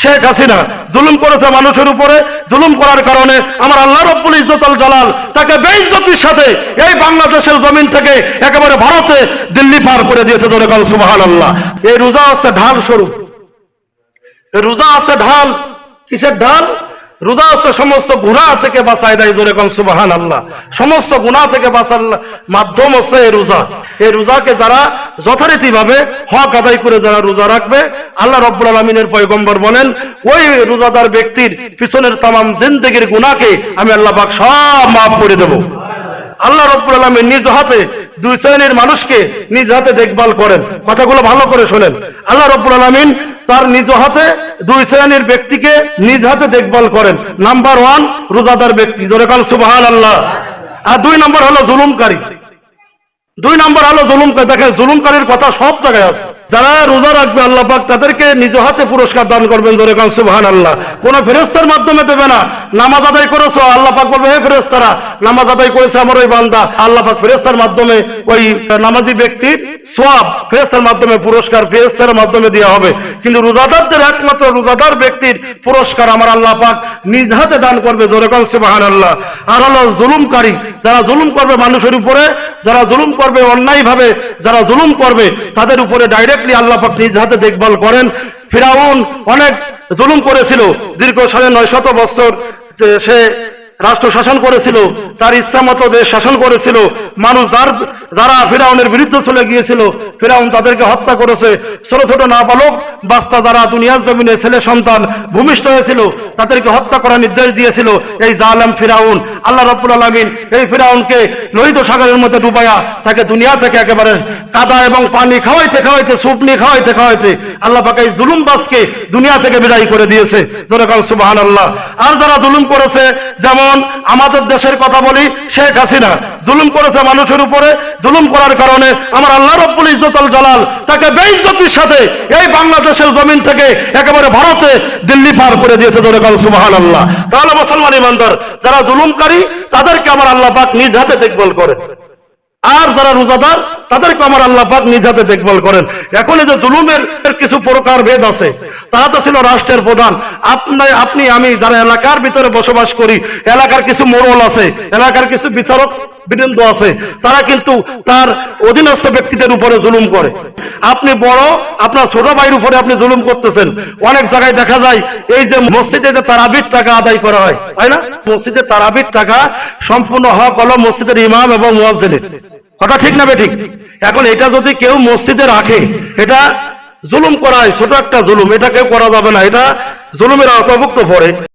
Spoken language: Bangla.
শেখ হাসিনা জুলুম করেছে মানুষের উপরে, জুলুম করার কারণে আমার আল্লাহ রব্বুল ইজ্জতুল জালাল তাকে বেইজ্জতির সাথে এই বাংলাদেশের জমিন থেকে একেবারে ভারতে দিল্লি পার করে দিয়েছে। জোরে বলেন সুবহানাল্লাহ। এই রোজা আছে ঢাল স্বরূপ, রোজা আছে ঢাল। কিসের ঢাল? রোজা আছে সমস্ত গুনাহ থেকে বাঁচায় দেয়। জোরে বলেন সুবহানাল্লাহ। সমস্ত গুনাহ থেকে বাঁচার মাধ্যম হচ্ছে এই রোজা। এই রোজাকে যারা যথারীতি ভাবে হক আদায় করে যারা রোজা রাখবে, আল্লাহ রাব্বুল আলামিনের পয়গম্বর বলেন ওই রোজাদার ব্যক্তির পিছনের তামাম জিন্দেগির গুনাহকে আমি আল্লাহ পাক সব মাফ করে দেব। আল্লাহ রাব্বুল আলামিন নিজ হাতে দুই শ্রেণীর মানুষকে নিজ হাতে দেখভাল করেন। কথাগুলো ভালো করে শোনেন। আল্লাহ রাব্বুল আলামিন তার নিজ হাতে দুই শ্রেণীর ব্যক্তিকে নিজ হাতে দেখভাল করেন। নাম্বার 1 রোজাদার ব্যক্তি, জোরে বলেন সুবহানাল্লাহ। আর 2 নম্বর হলো জুলুমকারী। 2 নম্বর হলো জুলুমকারী। দেখেন জুলুমকারীর কথা সব জায়গায় আছে। যারা রোজা রাখবে আল্লাহ পাক তাদেরকে নিজ হাতে পুরস্কার দান করবেন। জোরে বলেন সুবহানাল্লাহ। কোন ফেরেশতার মাধ্যমে দেবে না। নামাজ আদায় করেছো, আল্লাহ পাক বলবে হে ফেরেশতারা নামাজ আদায় করেছে আমার ওই বান্দা, আল্লাহ পাক ফেরেশতার মাধ্যমে ওই নামাজি ব্যক্তির সওয়াব ফেরেশতার মাধ্যমে পুরস্কার ফেরেশতার মাধ্যমে দেওয়া হবে। কিন্তু রোজাদারদের একমাত্র রোজাদার ব্যক্তির পুরস্কার আমার আল্লাহ পাক নিজ হাতে দান করবে। জোরে বলেন সুবহানাল্লাহ। আর হলো জুলুমকারী, যারা জুলুম করবে মানুষের উপরে, যারা জুলুম করবে অন্যায়ভাবে, যারা জুলুম করবে তাদের উপরে ডাইরেক্টলি আল্লাহ পাক নিজ হাতে দেখভাল করেন। ফিরাউন অনেক জুলুম করেছিল, দীর্ঘ 950 বছর সে রাষ্ট্র শাসন করেছিল, তার ইচ্ছা মতো দেশ শাসন করেছিল। মানুষ যারা ফিরাউনের বিরুদ্ধে চলে গিয়েছিল ফিরাউন তাদেরকে হত্যা করেছে। ছোট ছোট নাবালক বাচ্চা যারা দুনিয়ার জমিনে ছেলে সন্তান ভূমিষ্ঠ হয়েছিল তাদেরকে হত্যা করার নির্দেশ দিয়েছিল এই জালেম ফিরাউন। আল্লাহ রাব্বুল আলামিন এই ফিরাউনকে লোহিত সাগরের মধ্যে ডুবায়া তাকে দুনিয়া থেকে একেবারে কাদা এবং পানি খাওয়াইতে খাওয়াইতে সুপনি খাওয়াইতে খাওয়াইতে আল্লাহ পাক এই জুলুমবাজকে দুনিয়া থেকে বিদায় করে দিয়েছে। জোরে বলেন সুবহানাল্লাহ। আর যারা জুলুম করেছে, যেমন আমাদের দেশের কথা বলি, শেখ হাসিনা জুলুম করেছে মানুষের উপরে, জুলুম করার কারণে আমার আল্লাহ রব্বুল ইজ্জতুল জালাল তাকে বেইজ্জতির সাথে এই বাংলাদেশের জমিন থেকে একেবারে ভারতে দিল্লি পার করে দিয়েছে। জোরে বলেন সুবহানাল্লাহ। তাহলে মুসলমান ইমানদার যারা জুলুমকারী তাদেরকে আমার আল্লাহ পাক নিজ হাতে দেখভাল করেন, আর যারা রোজাদার তাদেরকে আমার আল্লাহ পাক নিজ হাতে দেখভাল করেন। এখন এই যে জুলুমের কিছু প্রকার ভেদ আছে, তারা তো ছিল রাষ্ট্রের প্রধান। আপনি আমি যারা এলাকার ভিতরে বসবাস করি, এলাকার কিছু মোড়ল আছে, এলাকার কিছু বিচারক বৃন্দ আছে, তারা কিন্তু তার অধীনস্থ ব্যক্তিদের উপরে জুলুম করে। আপনি বড়, আপনার ছোট ভাইয়ের উপরে আপনি জুলুম করতেছেন। অনেক জায়গায় দেখা যায় এই যে মসজিদে যে তারাবির টাকা আদায় করা হয়, তাই না? মসজিদে তারাবির টাকা সম্পূর্ণ হক হলো মসজিদের ইমাম এবং মুয়াজ্জিনের। কথা ঠিক না বেঠিক? এখন এটা যদি কেউ মসজিদে রাখে, এটা জুলুম করা হয়, ছোট একটা জুলুম, এটা কেউ করা যাবে না, এটা জুলুমের আওতাভুক্ত পড়ে।